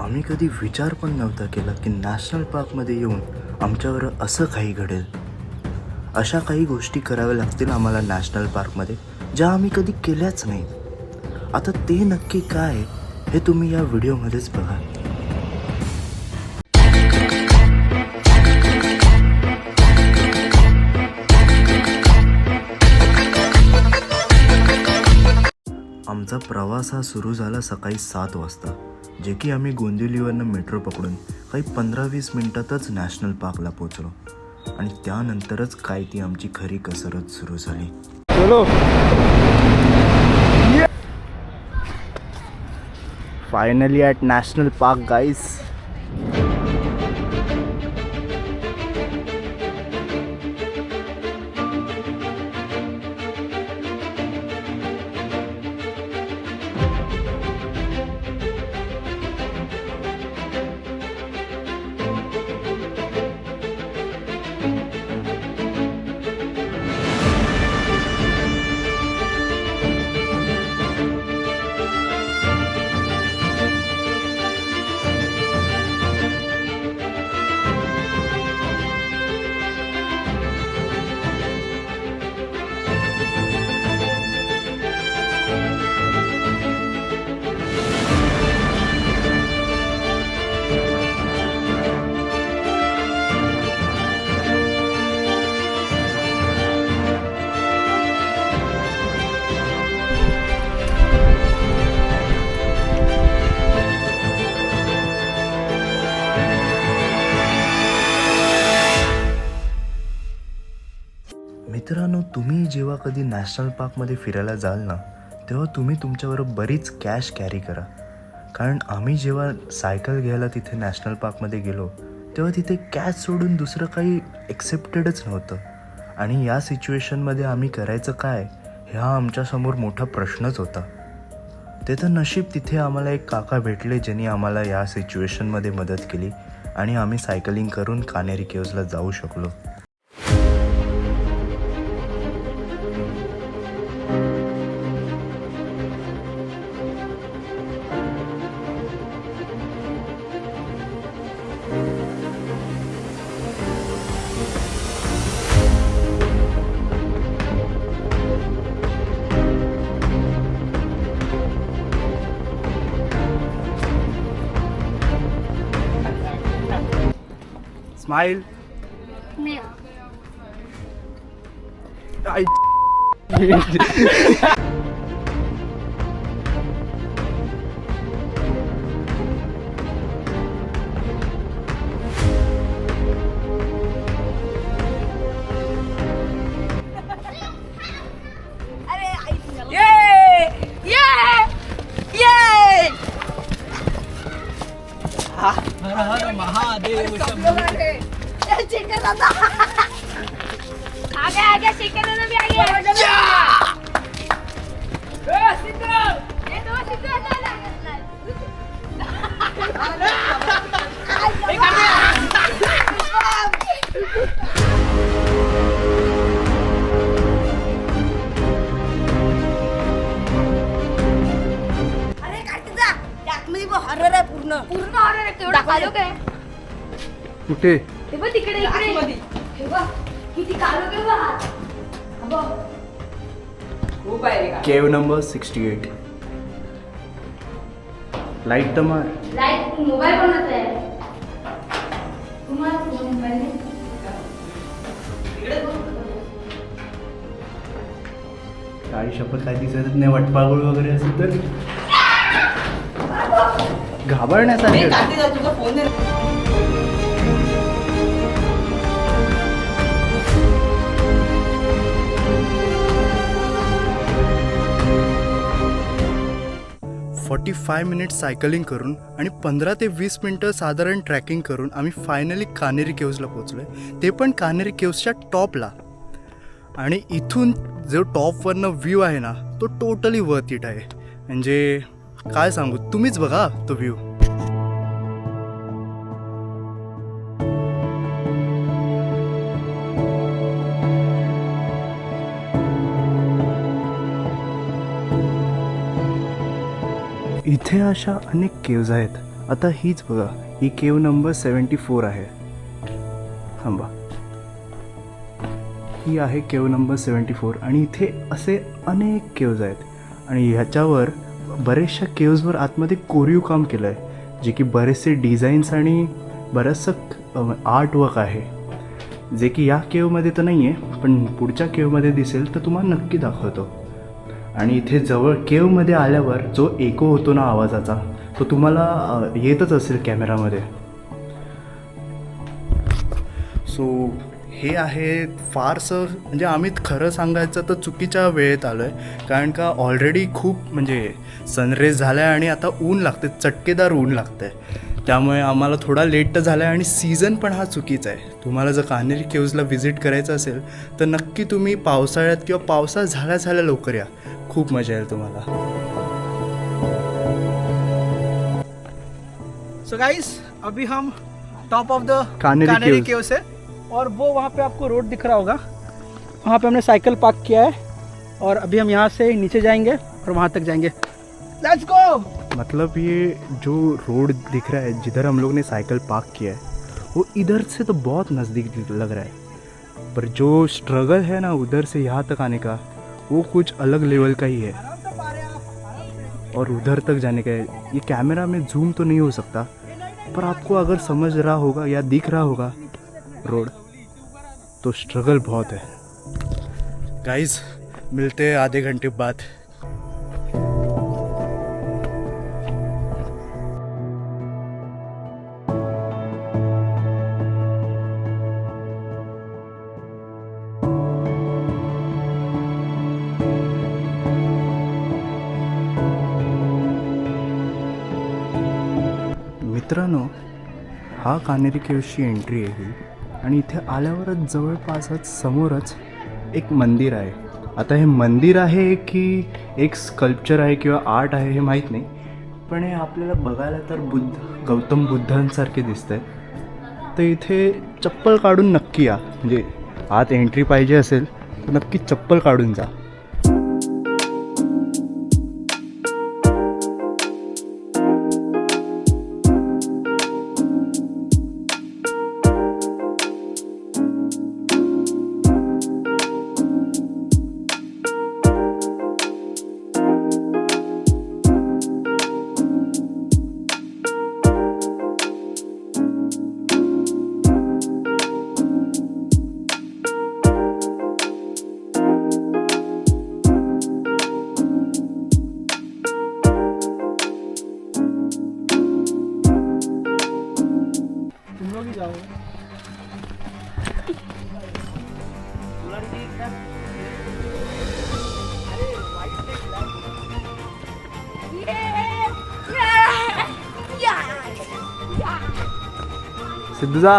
आम्ही कधी विचार पण नव्हता केला की नॅशनल पार्कमध्ये येऊन आमच्यावर असं काही घडेल. अशा काही गोष्टी कराव्या लागतील आम्हाला नॅशनल पार्कमध्ये ज्या आम्ही कधी केल्याच नाही. आता ते नक्की काय हे तुम्ही या व्हिडिओमध्येच बघा. आमचा प्रवास हा सुरू झाला सकाळी 7 वाजता, जे की आम्ही गोंदिवलीवरनं मेट्रो पकडून काही 15-20 मिनिटातच नॅशनल पार्कला पोचलो आणि त्यानंतरच काय ती आमची खरी कसरत सुरू झाली. चलो फायनली ॲट नॅशनल पार्क गाईस. मित्रांनो, तुम्ही जेव्हा कधी नॅशनल पार्कमध्ये फिरायला जाल ना, तेव्हा तुम्ही तुमच्याबरोबर बरीच कॅश कॅरी करा. कारण आम्ही जेव्हा सायकल घ्यायला तिथे नॅशनल पार्कमध्ये गेलो तेव्हा तिथे कॅश सोडून दुसरं काही एक्सेप्टेडच नव्हतं. आणि या सिच्युएशनमध्ये आम्ही करायचं काय हा आमच्यासमोर मोठा प्रश्नच होता. ते तर नशीब तिथे आम्हाला एक काका भेटले ज्यांनी आम्हाला या सिच्युएशनमध्ये मदत केली आणि आम्ही सायकलिंग करून कानेरी केव्जला जाऊ शकलो. स्माइल. हर हर महादेव आगे चिकन भी आ गया. हॉरर आहे पूर्ण हॉरर आहे. तेवढा कालो काय कुठे? हे बघ तिकडे इकडे. हे बघ किती कालो काय बघ. खूप आहे रे. केव नंबर 68. लाईट तर मार. लाईट मोबाईल बनवत आहे तुम्हाला मोबाईल काही शपथ काय दिसतच नाही. वटपागुळ वगैरे असेल तर घाबरण्यासारखं. तुझा फोन आहे. फॉर्टी 45 मिनिट्स सायकलिंग करून आणि 15 ते 20 मिनटं साधारण ट्रॅकिंग करून आम्ही फायनली कानेरी केव्जला पोचलो आहे. ते पण कानेरी केव्जच्या टॉपला. आणि इथून जो टॉपवरनं व्ह्यू आहे ना तो टोटली वर्थ इट आहे. म्हणजे काय सांगू, तुम्हीच बघा तो व्ह्यू. इथे अशा अनेक केव्ज आहेत आता हीच बघा, ही केव नंबर 74 आहे. थांबा, ही आहे केव नंबर 74 आणि इथे असे अनेक केव्ज आहेत आणि ह्याच्यावर बरेचशा केव्जवर आतमध्ये कोरीव काम केलं आहे, जे की बरेचसे डिझाईन्स आणि बरंचसं आर्टवर्क आहे, जे की या केवमध्ये तर नाही आहे पण पुढच्या केवमध्ये दिसेल तर तुम्हाला नक्की दाखवतो. आणि इथे जवळ केवमध्ये आल्यावर जो एको होतो ना आवाजाचा, तो तुम्हाला येतच असेल कॅमेरामध्ये. सो हे आहे फारसं, म्हणजे आम्ही खरं सांगायचं तर चुकीच्या वेळेत आलो आहे, कारण का ऑलरेडी खूप म्हणजे सनरेज झाला आहे आणि आता ऊन लागते, चटकेदार ऊन लागतं आहे, त्यामुळे आम्हाला थोडा लेट तर झाला आहे आणि सीझन पण हा चुकीचा आहे. तुम्हाला जर कान्हेरी केव्जला व्हिजिट करायचं असेल तर नक्की तुम्ही पावसाळ्यात किंवा पावसाळा झाल्या लवकर या, खूप मजा येईल तुम्हाला. सो गाइस, अभी हम top of the Kanheri Kanheri caves. Caves है और वो वहाँ पे आपको रोड दिख रहा होगा, वहाँ पे हमने साइकिल पार्क किया है और अभी हम यहाँ से नीचे जाएंगे और वहाँ तक जाएंगे. Let's go. मतलब ये जो रोड दिख रहा है जिधर हम लोग ने साइकिल पार्क किया है वो इधर से तो बहुत नज़दीक लग रहा है, पर जो स्ट्रगल है ना उधर से यहाँ तक आने का वो कुछ अलग लेवल का ही है. और उधर तक जाने का है, ये कैमरा में जूम तो नहीं हो सकता, पर आपको अगर समझ रहा होगा या दिख रहा होगा रोड, तो स्ट्रगल बहुत है. गाइस, मिलते हैं आधे घंटे बाद. मित्रांनो, हा कान्हेरी केव्जची एंट्री आहे ही, आणि इथे आल्यावरच जवळपासच समोरच एक मंदिर आहे. आता हे मंदिर आहे की एक स्कल्पचर आहे किंवा आर्ट आहे हे माहीत नाही, पण हे आपल्याला बघायला तर गौतम बुद्धांसारखे दिसतंय. तर इथे चप्पल काढून नक्की या, म्हणजे आत एंट्री पाहिजे असेल तर नक्की चप्पल काढून जा. सिद्धू जा.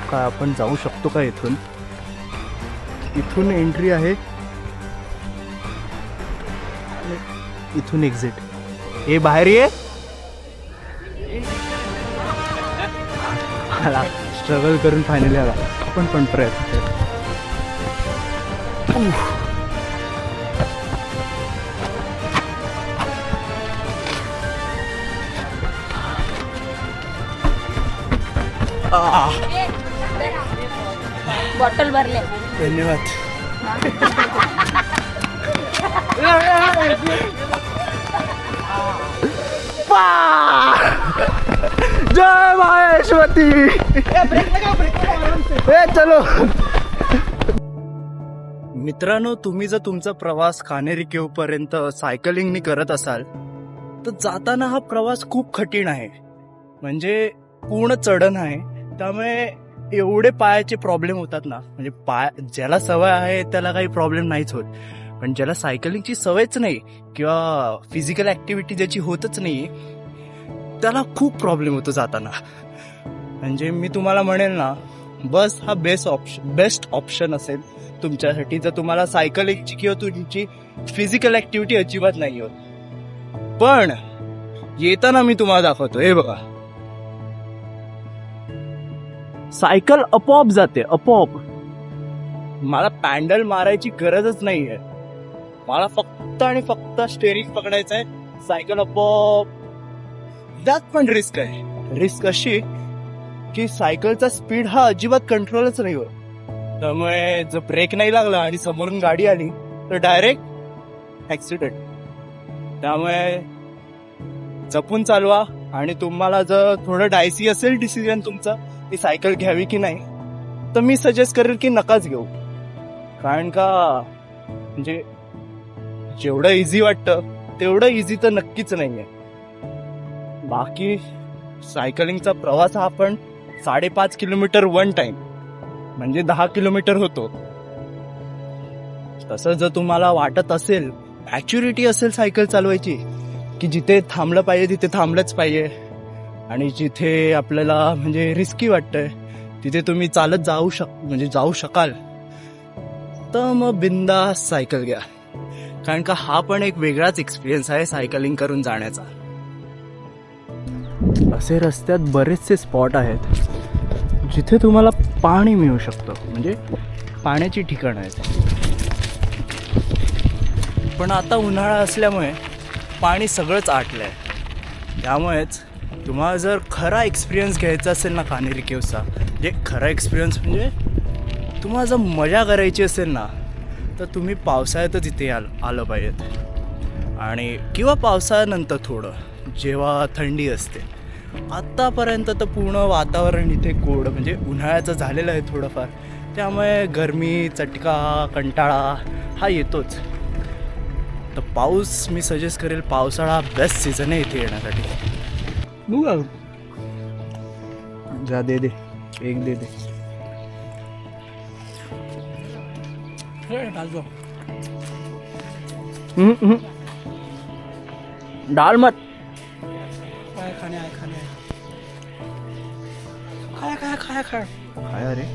काय आपण जाऊ शकतो का इथून? इथून एंट्री आहे, इथून एक्झिट. हे बाहेर ये. आला स्ट्रगल करून फायनली आला. आपण पण प्रयत्न करू. बॉटल भरले. धन्यवाद. जय माहेश्वती. चलो मित्रांनो, तुम्ही जर तुमचा प्रवास कान्हेरी केव्ह पर्यंत सायकलिंगनी करत असाल तर जाताना हा प्रवास खूप कठीण आहे, म्हणजे पूर्ण चढण आहे, त्यामुळे एवढे पायाचे प्रॉब्लेम होतात ना, म्हणजे पाय ज्याला सवय आहे त्याला काही प्रॉब्लेम नाहीच होत, पण ज्याला सायकलिंगची सवयच नाही किंवा फिजिकल ऍक्टिव्हिटी ज्याची होतच नाही त्याला खूप प्रॉब्लेम होतो जाताना. म्हणजे मी तुम्हाला म्हणेल ना, बस हा बेस्ट ऑप्शन असेल तुमच्यासाठी जर तुम्हाला सायकलिंगची किंवा तुमची फिजिकल ऍक्टिव्हिटी अजिबात नाही होत. पण येताना मी तुम्हाला दाखवतो, हे बघा, सायकल आपोआप जाते, आपोआप. मला पॅन्डल मारायची गरजच नाहीये. मला फक्त आणि फक्त स्टेरिंग पकडायचं आहे, सायकल आपोआप. त्यात पण रिस्क आहे. रिस्क अशी की सायकलचा स्पीड हा अजिबात कंट्रोलच नाही होत. त्यामुळे जर ब्रेक नाही लागला आणि समोरून गाडी आली तर डायरेक्ट ऍक्सिडेंट. त्यामुळे जपून चालवा. आणि तुम्हाला जर थोडं डायसी असेल डिसिजन तुमचा की सायकल घ्यावी की नाही, तर मी सजेस्ट करेल की नकाच घेऊ. कारण का म्हणजे जेवढं इझी वाटतं तेवढं इझी तर नक्कीच नाहीये. बाकी सायकलिंगचा प्रवास हा आपण 5.5 किलोमीटर वन टाइम म्हणजे 10 किलोमीटर होतो. तसं जर तुम्हाला वाटत असेल, मॅच्युरिटी असेल सायकल चालवायची, की जिथे थांबलं पाहिजे तिथे थांबलंच पाहिजे आणि जिथे आपल्याला म्हणजे रिस्की वाटतंय तिथे तुम्ही चालत जाऊ शकाल, तर मग बिंदास सायकल घ्या. कारण का हा पण एक वेगळाच एक्सपिरियन्स आहे सायकलिंग करून जाण्याचा. असे रस्त्यात बरेचसे स्पॉट आहेत जिथे तुम्हाला पाणी मिळू शकतं, म्हणजे पाण्याची ठिकाणं आहेत. पण आता उन्हाळा असल्यामुळे पाणी सगळंच आटलं आहे. त्यामुळेच तुम्हाला जर खरा एक्सपिरियन्स घ्यायचा असेल ना कान्हेरी केव्हचा, म्हणजे खरा एक्सपिरियन्स म्हणजे तुम्हाला जर मजा करायची असेल ना, तर तुम्ही पावसाळ्यातच इथे आलं पाहिजेत. आणि किंवा पावसाळ्यानंतर थोडं जेव्हा थंडी असते. आत्तापर्यंत तर पूर्ण वातावरण इथे कोरडं म्हणजे उन्हाळ्याचं झालेलं आहे थोडंफार. त्यामुळे गरमी, चटका, कंटाळा हा येतोच. तर पाऊस मी सजेस्ट करेल, पावसाळा बेस्ट सीझन आहे इथे येण्यासाठी. जा दे एक दे. डाल मत. खाया रे.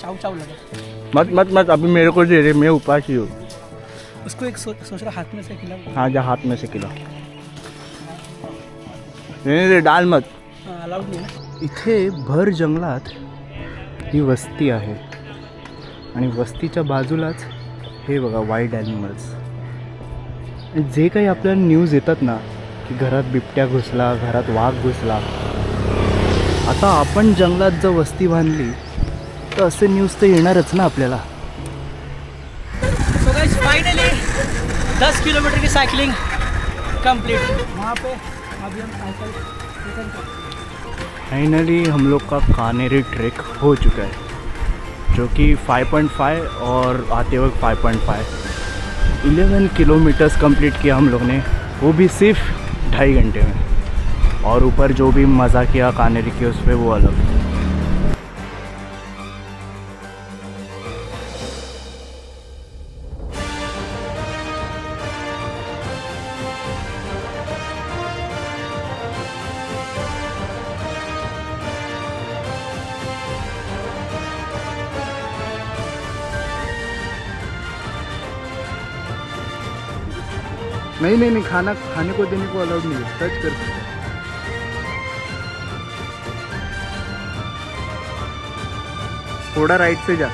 चाव लगा. मत अभी मेरे को दे रे, मैं उपास ही हूँ. उसको एक सोच रहा हाथ में से खिला. हाँ जा हाथ में से खिला. नहीं डाल मत. अलाउड नाही ना. इथे भर जंगलात ही वस्ती आहे आणि वस्तीच्या बाजूलाच हे बघा वाईल्ड ॲनिमल्स. जे काही आपल्याला न्यूज येतात ना की घरात बिबट्या घुसला, घरात वाघ घुसला, आता आपण जंगलात जर वस्ती बांधली तर असे न्यूज तर येणारच ना आपल्याला. So guys, फाइनली 10 किलोमीटर की साइकिलिंग कंप्लीट. वहाँ पे अभी हम साइकिल रिटर्न करते. फाइनली हम लोग का कान्हेरी ट्रैक हो चुका है, जो कि 5.5 और आते वक्त 5.5 11 किलोमीटर्स कंप्लीट किया हम लोग ने, वो भी सिर्फ 2.5 घंटे में. और ऊपर जो भी मज़ा किया कान्हेरी के उस पर वो अलग. नहीं खाने को देने को अलाउड नहीं है. टच कर सकते. थोड़ा राइट से जा.